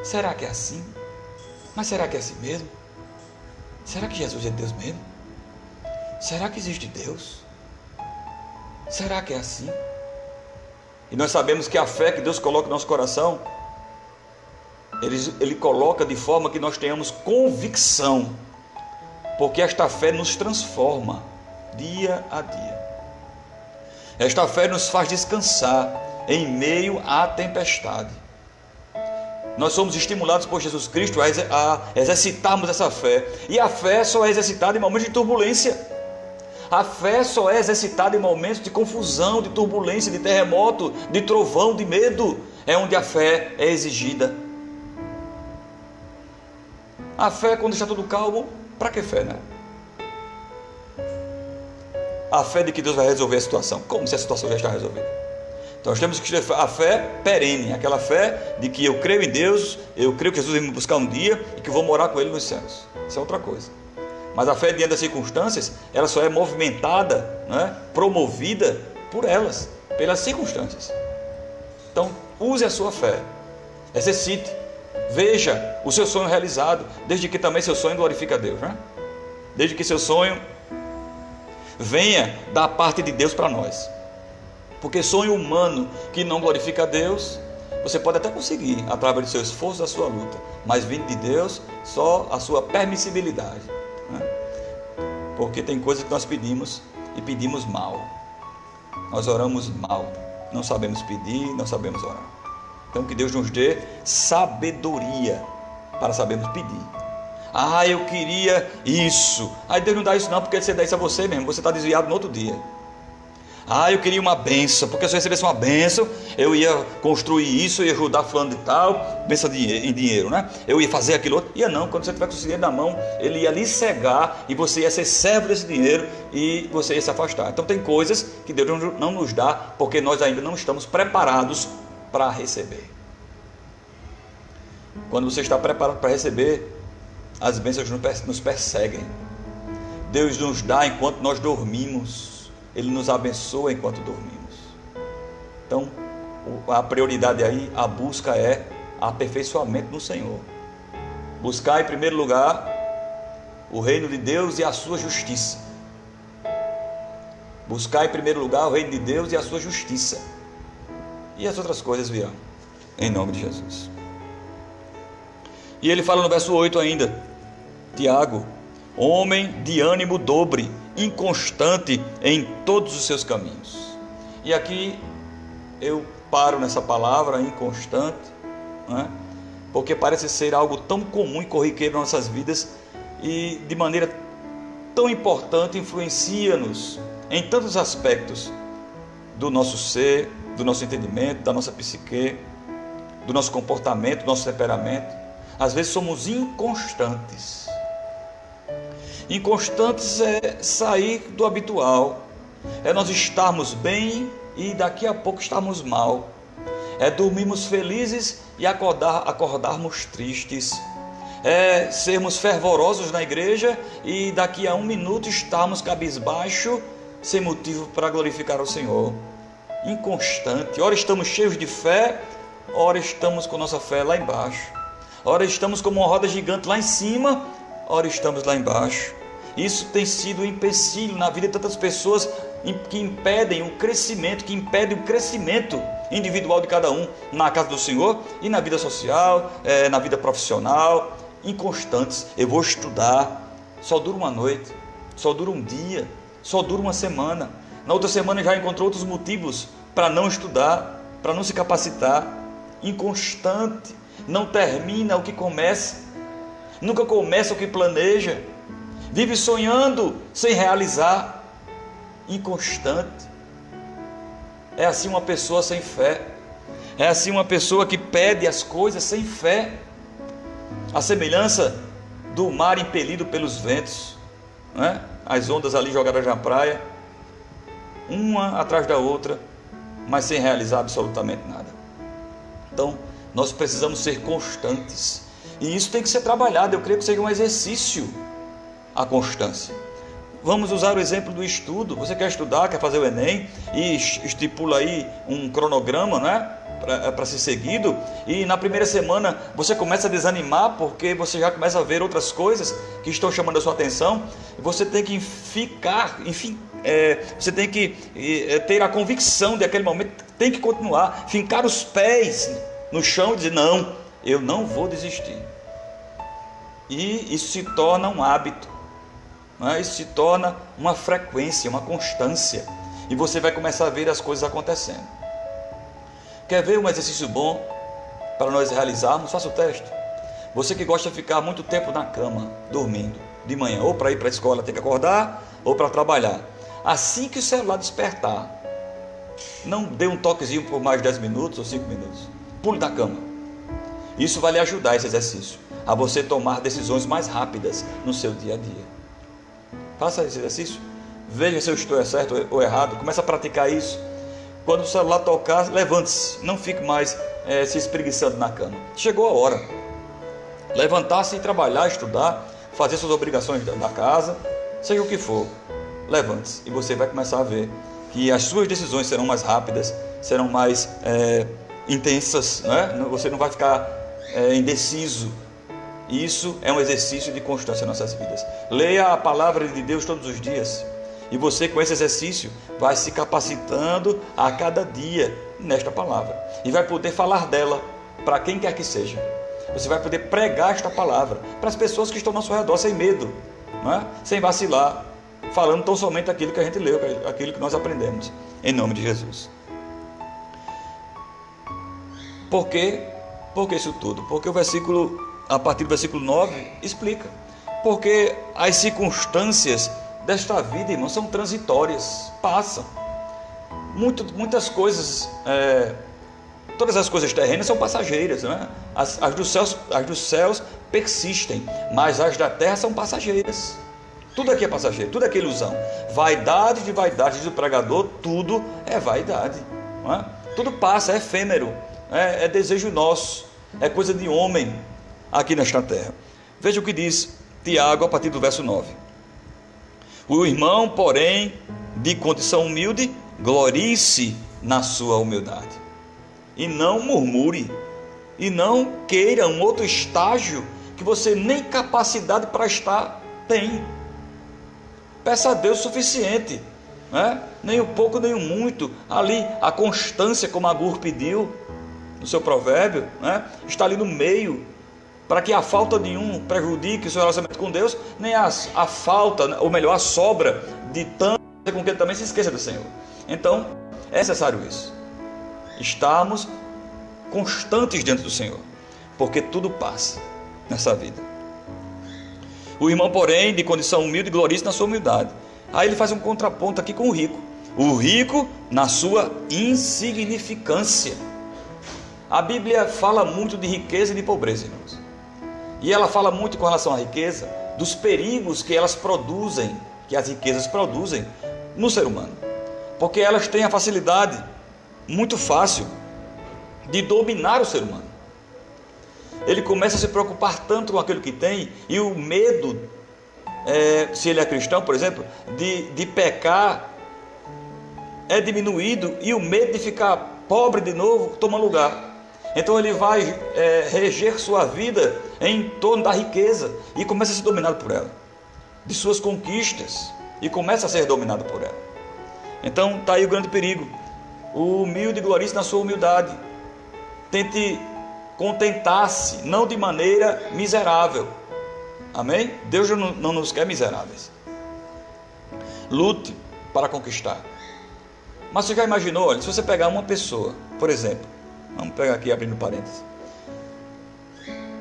Será que é assim? Mas será que é assim mesmo? Será que Jesus é Deus mesmo? Será que existe Deus? Será que é assim? E nós sabemos que a fé que Deus coloca no nosso coração, Ele coloca de forma que nós tenhamos convicção, porque esta fé nos transforma dia a dia. Esta fé nos faz descansar em meio à tempestade. Nós somos estimulados por Jesus Cristo a exercitarmos essa fé, e a fé só é exercitada em momentos de turbulência. A fé só é exercitada em momentos de confusão, de turbulência, de terremoto, de trovão, de medo. É onde a fé é exigida. A fé, quando está tudo calmo, para que fé, né? A fé de que Deus vai resolver a situação, como se a situação já está resolvida. Então nós temos que ter a fé perene, aquela fé de que eu creio em Deus, eu creio que Jesus vai me buscar um dia e que eu vou morar com Ele nos céus. Isso é outra coisa. Mas a fé diante das circunstâncias, ela só é movimentada, promovida por elas, pelas circunstâncias. Então use a sua fé, exercite, veja o seu sonho realizado, desde que também seu sonho glorifique a Deus, desde que seu sonho venha da parte de Deus para nós. Porque sonho humano que não glorifica a Deus, você pode até conseguir através do seu esforço, da sua luta, mas vindo de Deus, só a sua permissibilidade, porque tem coisas que nós pedimos e pedimos mal, nós oramos mal, não sabemos pedir, não sabemos orar. Então que Deus nos dê sabedoria para sabermos pedir. Eu queria isso. Aí Deus não dá isso não, porque você dá isso a você mesmo, você está desviado no outro dia. Eu queria uma bênção, porque se eu recebesse uma bênção, eu ia construir isso, eu ia ajudar fulano de tal, bênção em dinheiro, eu ia fazer aquilo outro. Ia não, quando você tiver com esse dinheiro na mão, ele ia lhe cegar, e você ia ser servo desse dinheiro, e você ia se afastar. Então tem coisas que Deus não nos dá, porque nós ainda não estamos preparados para receber. Quando você está preparado para receber, as bênçãos nos perseguem. Deus nos dá enquanto nós dormimos, Ele nos abençoa enquanto dormimos. Então a prioridade aí, a busca é aperfeiçoamento no Senhor. Buscar em primeiro lugar o reino de Deus e a sua justiça. Buscar em primeiro lugar o reino de Deus e a sua justiça. e as outras coisas virão, em nome de Jesus. E ele fala no verso 8 ainda, Tiago, homem de ânimo dobre, inconstante em todos os seus caminhos. E aqui eu paro nessa palavra, inconstante, né? Porque parece ser algo tão comum e corriqueiro nas nossas vidas e de maneira tão importante influencia-nos em tantos aspectos do nosso ser, do nosso entendimento, da nossa psique, do nosso comportamento, do nosso temperamento. Às vezes somos inconstantes. Inconstantes é sair do habitual, é nós estarmos bem e daqui a pouco estarmos mal, é dormirmos felizes e acordarmos tristes, é sermos fervorosos na igreja e daqui a um minuto estarmos cabisbaixo, sem motivo para glorificar o Senhor. Inconstante, ora estamos cheios de fé, ora estamos com nossa fé lá embaixo, ora estamos como uma roda gigante lá em cima, ora estamos lá embaixo. Isso tem sido um empecilho na vida de tantas pessoas que impedem o crescimento, individual de cada um na casa do Senhor e na vida social, na vida profissional. Inconstantes. Eu vou estudar, só dura uma noite, só dura um dia, só dura uma semana. Na outra semana já encontrou outros motivos para não estudar, para não se capacitar. Inconstante, não termina o que começa, nunca começa o que planeja, vive sonhando sem realizar. Inconstante. É assim uma pessoa sem fé, é assim uma pessoa que pede as coisas sem fé, a semelhança do mar impelido pelos ventos, né? As ondas ali jogadas na praia, uma atrás da outra, mas sem realizar absolutamente nada. Então, nós precisamos ser constantes, e isso tem que ser trabalhado. Eu creio que seja um exercício, a constância. Vamos usar o exemplo do estudo. Você quer estudar, quer fazer o Enem e estipula aí um cronograma, né, para ser seguido, e na primeira semana você começa a desanimar porque você já começa a ver outras coisas que estão chamando a sua atenção. Você tem que você tem que ter a convicção de aquele momento, tem que continuar, fincar os pés no chão e dizer, não, eu não vou desistir. E isso se torna um hábito, né? Isso se torna uma frequência, uma constância, e você vai começar a ver as coisas acontecendo. Quer ver um exercício bom para nós realizarmos? Faça o teste. Você que gosta de ficar muito tempo na cama, dormindo, de manhã, ou para ir para a escola tem que acordar, ou para trabalhar. Assim que o celular despertar, não dê um toquezinho por mais 10 minutos ou 5 minutos. Pule da cama. Isso vai lhe ajudar, esse exercício, a você tomar decisões mais rápidas no seu dia a dia. Faça esse exercício. Veja se eu estou certo ou errado. Comece a praticar isso. Quando o celular tocar, levante-se. Não fique mais se espreguiçando na cama. Chegou a hora. Levantar-se e trabalhar, estudar, fazer suas obrigações da casa, seja o que for. Levante-se e você vai começar a ver que as suas decisões serão mais rápidas, serão mais intensas, né? Você não vai ficar indeciso. Isso é um exercício de constância em nossas vidas. Leia a palavra de Deus todos os dias. E você, com esse exercício, vai se capacitando a cada dia nesta palavra. E vai poder falar dela para quem quer que seja. Você vai poder pregar esta palavra para as pessoas que estão ao seu redor, sem medo, né? Sem vacilar, falando tão somente aquilo que a gente leu, aquilo que nós aprendemos. Em nome de Jesus. Por quê? Por que isso tudo? Porque o versículo, a partir do versículo 9, explica. Porque as circunstâncias desta vida, irmão, são transitórias, passam. Muitas coisas, todas as coisas terrenas são passageiras, né? As dos céus persistem, mas as da terra são passageiras. Tudo aqui é passageiro, tudo aqui é ilusão. Vaidade de vaidade, diz o pregador, tudo é vaidade, não é? Tudo passa, é efêmero, é desejo nosso, é coisa de homem aqui nesta terra. Veja o que diz Tiago a partir do verso 9. O irmão, porém, de condição humilde, glorie-se na sua humildade, e não murmure, e não queira um outro estágio que você nem capacidade para estar tem. Peça a Deus o suficiente. né? Nem o pouco nem o muito. Ali a constância, como Agur pediu no seu provérbio, né? Está ali no meio, para que a falta de um prejudique o seu relacionamento com Deus, nem a falta, ou melhor, a sobra de tanto, com que ele também se esqueça do Senhor. Então é necessário isso, estarmos constantes diante do Senhor, porque tudo passa nessa vida. O irmão, porém, de condição humilde, glorifica na sua humildade. Aí ele faz um contraponto aqui com o rico. O rico na sua insignificância. A Bíblia fala muito de riqueza e de pobreza, irmãos. E ela fala muito com relação à riqueza, dos perigos que elas produzem, que as riquezas produzem no ser humano. Porque elas têm a facilidade, muito fácil, de dominar o ser humano. Ele começa a se preocupar tanto com aquilo que tem, e o medo, se ele é cristão, por exemplo, de pecar é diminuído, e o medo de ficar pobre de novo toma lugar. Então ele vai reger sua vida em torno da riqueza, e começa a ser dominado por ela, de suas conquistas, e começa a ser dominado por ela. Então está aí o grande perigo. O humilde glorifica na sua humildade. Tente contentar-se, não de maneira miserável. Amém? Deus não nos quer miseráveis. Lute para conquistar. Mas você já imaginou, olha, se você pegar uma pessoa, por exemplo, vamos pegar aqui abrindo parênteses,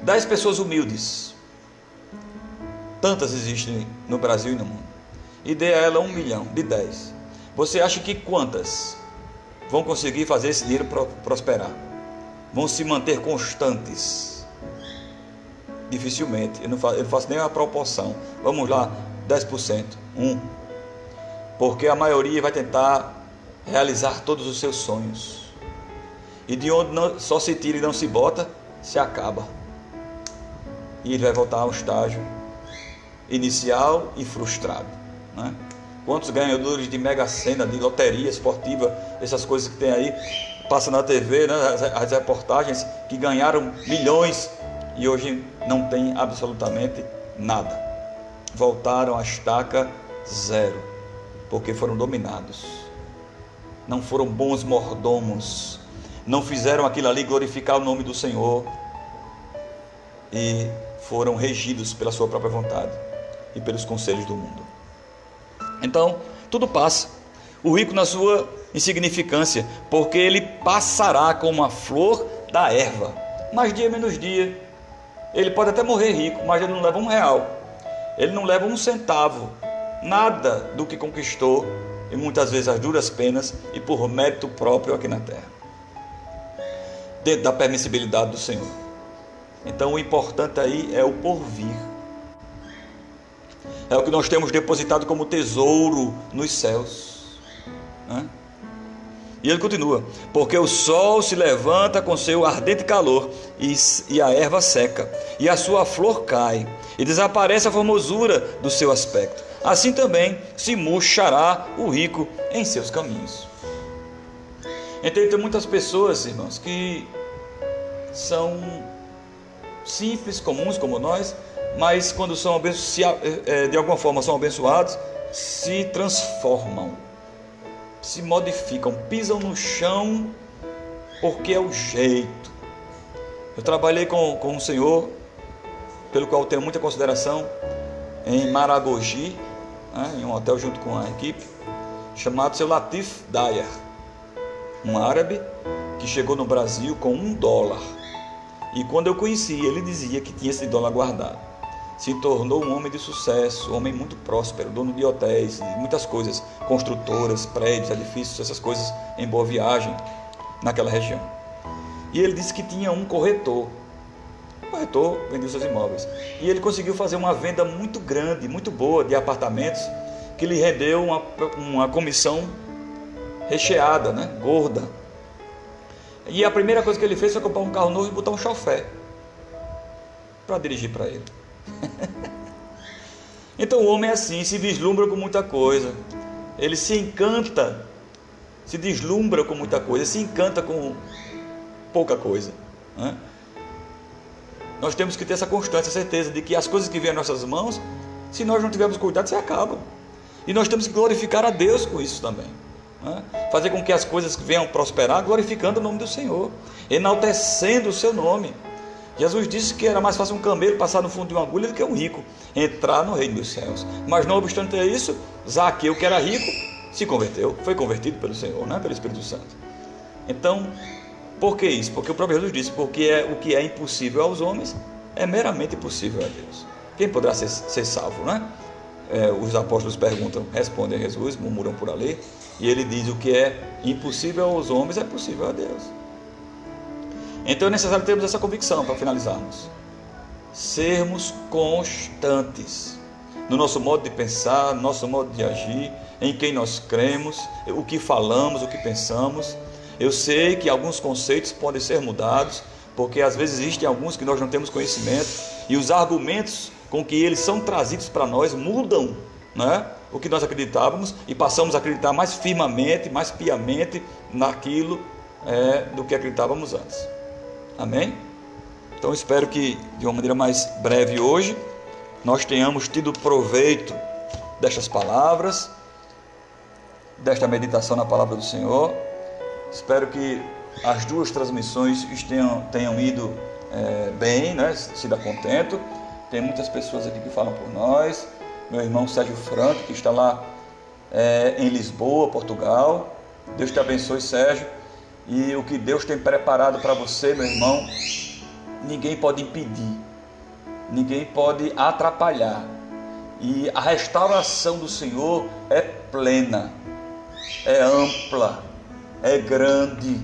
10 pessoas humildes, tantas existem no Brasil e no mundo, e dê a ela 1 milhão, de 10, você acha que quantas vão conseguir fazer esse dinheiro prosperar? Vão se manter constantes? Dificilmente. Eu não faço nem uma proporção. Vamos lá, 10%, 1. Porque a maioria vai tentar realizar todos os seus sonhos, e de onde só se tira e não se bota, se acaba, e ele vai voltar ao estágio inicial e frustrado, né? Quantos ganhadores de Mega Sena, de loteria esportiva, essas coisas que tem aí, passa na TV, né, as reportagens, que ganharam milhões e hoje não tem absolutamente nada, voltaram à estaca zero, porque foram dominados, não foram bons mordomos, não fizeram aquilo ali glorificar o nome do Senhor, e foram regidos pela sua própria vontade e pelos conselhos do mundo. Então, tudo passa. O rico na sua insignificância, porque ele passará como a flor da erva, mais dia menos dia. Ele pode até morrer rico, mas ele não leva R$1, ele não leva 1 centavo, nada do que conquistou, e muitas vezes as duras penas e por mérito próprio aqui na terra, dentro da permissibilidade do Senhor. Então o importante aí é o porvir, é o que nós temos depositado como tesouro nos céus, né? E ele continua: porque o sol se levanta com seu ardente calor, e a erva seca, e a sua flor cai, e desaparece a formosura do seu aspecto. Assim também se murchará o rico em seus caminhos. Então tem muitas pessoas, irmãos, que são simples, comuns como nós, mas quando são de alguma forma são abençoados, se transformam, se modificam, pisam no chão, porque é o jeito. Eu trabalhei com um senhor, pelo qual tenho muita consideração, em Maragogi, né, em um hotel junto com a equipe, chamado seu Latif Dayar, um árabe que chegou no Brasil com $1, e quando eu conheci, ele dizia que tinha esse dólar guardado. Se tornou um homem de sucesso, um homem muito próspero, dono de hotéis, muitas coisas, construtoras, prédios, edifícios, essas coisas em Boa Viagem, naquela região. E ele disse que tinha um corretor. O corretor vendeu seus imóveis, e ele conseguiu fazer uma venda muito grande, muito boa, de apartamentos, que lhe rendeu uma comissão recheada, né, gorda. E a primeira coisa que ele fez foi comprar um carro novo e botar um chofé para dirigir para ele. Então o homem é assim, se deslumbra com muita coisa, ele se encanta, se deslumbra com muita coisa, se encanta com pouca coisa, né? Nós temos que ter essa constância, essa certeza de que as coisas que vêm às nossas mãos, se nós não tivermos cuidado, se acabam. E nós temos que glorificar a Deus com isso também, né? Fazer com que as coisas venham prosperar, glorificando o nome do Senhor, enaltecendo o seu nome. Jesus disse que era mais fácil um camelo passar no fundo de uma agulha do que um rico entrar no reino dos céus. Mas não obstante isso, Zaqueu, que era rico, se converteu, foi convertido pelo Senhor, né? Pelo Espírito Santo. Então, por que isso? Porque o próprio Jesus disse, porque o que é impossível aos homens é meramente possível a Deus. Quem poderá ser salvo, né? Os apóstolos perguntam, respondem a Jesus, murmuram por ali, e ele diz: o que é impossível aos homens é possível a Deus. Então é necessário termos essa convicção para finalizarmos. Sermos constantes no nosso modo de pensar, no nosso modo de agir, em quem nós cremos, o que falamos, o que pensamos. Eu sei que alguns conceitos podem ser mudados, porque às vezes existem alguns que nós não temos conhecimento, e os argumentos com que eles são trazidos para nós mudam, né? O que nós acreditávamos, e passamos a acreditar mais firmemente, mais piamente naquilo do que acreditávamos antes. Amém? Então espero que de uma maneira mais breve hoje nós tenhamos tido proveito destas palavras, desta meditação na palavra do Senhor. Espero que as duas transmissões tenham ido bem, né? Sido a contento. Tem muitas pessoas aqui que falam por nós. Meu irmão Sérgio Franco, que está lá em Lisboa, Portugal. Deus te abençoe, Sérgio. E o que Deus tem preparado para você, meu irmão, ninguém pode impedir, ninguém pode atrapalhar. E a restauração do Senhor é plena, é ampla, é grande.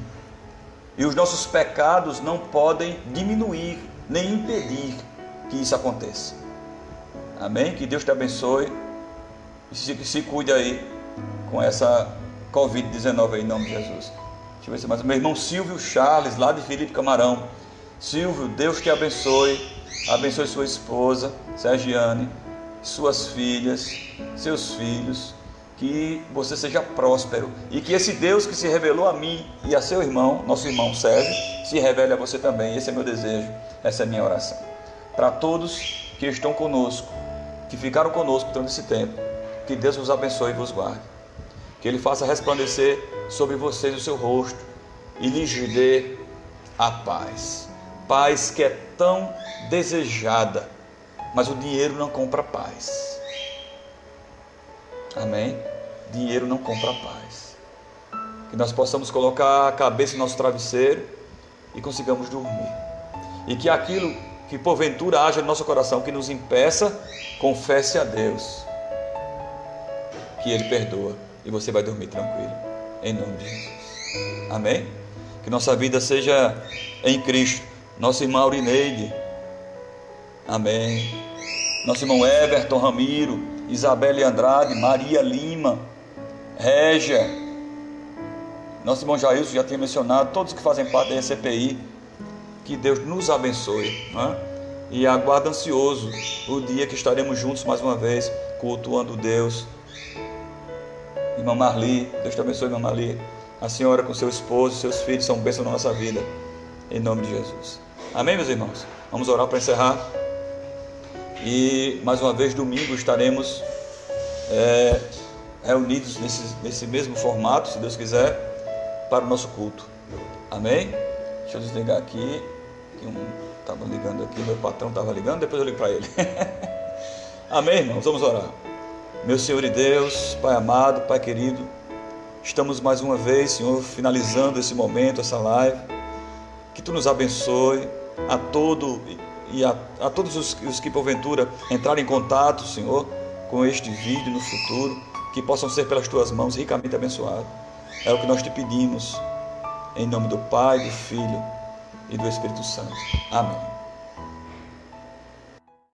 E os nossos pecados não podem diminuir, nem impedir que isso aconteça. Amém? Que Deus te abençoe e se cuide aí com essa Covid-19 aí, em nome de Jesus. Deixa eu ver se mais. Meu irmão Silvio Charles, lá de Felipe Camarão. Silvio, Deus te abençoe. Abençoe sua esposa, Sergiane, suas filhas, seus filhos. Que você seja próspero. E que esse Deus que se revelou a mim e a seu irmão, nosso irmão Sérgio, se revele a você também. Esse é meu desejo, essa é a minha oração. Para todos que estão conosco, que ficaram conosco durante esse tempo, que Deus vos abençoe e vos guarde. Que Ele faça resplandecer sobre vocês o seu rosto e lhes dê a paz. Paz que é tão desejada, mas o dinheiro não compra paz. Amém? Dinheiro não compra paz. Que nós possamos colocar a cabeça no nosso travesseiro e consigamos dormir. E que aquilo que porventura haja no nosso coração que nos impeça, confesse a Deus, que Ele perdoa, e você vai dormir tranquilo, em nome de Jesus. Amém? Que nossa vida seja em Cristo. Nossa irmã Aurineide, amém. Nosso irmão Everton Ramiro, Isabelle Andrade, Maria Lima, Régia, nosso irmão Jailson já tinha mencionado, todos que fazem parte da ECPI. Que Deus nos abençoe, né? E aguardo ansioso o dia que estaremos juntos mais uma vez, cultuando Deus. Irmã Marli, Deus te abençoe, irmã Marli. A senhora com seu esposo, seus filhos são bênçãos na nossa vida, em nome de Jesus. Amém, meus irmãos? Vamos orar para encerrar. E mais uma vez, domingo, estaremos reunidos nesse mesmo formato, se Deus quiser, para o nosso culto. Amém? Deixa eu desligar aqui. Estava ligando aqui, meu patrão estava ligando, depois eu ligo para ele. Amém, irmãos? Vamos orar. Meu Senhor e Deus, Pai amado, Pai querido, estamos mais uma vez, Senhor, finalizando esse momento, essa live. Que Tu nos abençoe a todos os que porventura entrarem em contato, Senhor, com este vídeo no futuro, que possam ser pelas Tuas mãos ricamente abençoados. É o que nós Te pedimos, em nome do Pai, do Filho e do Espírito Santo. Amém.